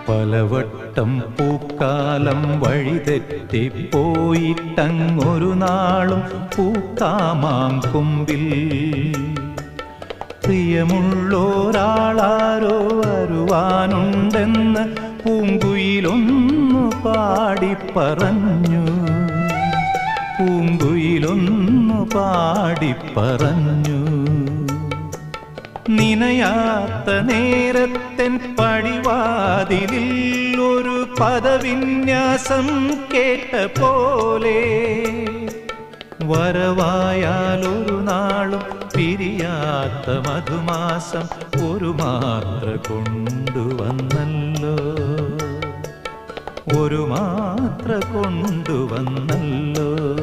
പലവട്ടം പൂക്കാലം വഴിതെറ്റിപ്പോയിട്ടങ്ങൊരു നാളും പൂക്കാമാം കൊമ്പിൽ പ്രിയമുള്ളൊരാളാരോ വരുവാനുണ്ടെന്ന് പൂങ്കുയിലൊന്നു പാടിപ്പറഞ്ഞു. പൂങ്കുയിലൊന്നു പാടിപ്പറഞ്ഞു. നിനയാത്ത നേരത്തെൻ പടിവാതിലിൽ ഒരു പദവിന്യാസം കേട്ട പോലെ വരവായാലൊരു നാളും പിരിയാത്ത മധുമാസം ഒരു മാത്ര കൊണ്ടുവന്നല്ലോ. ഒരു മാത്ര കൊണ്ടുവന്നല്ലോ.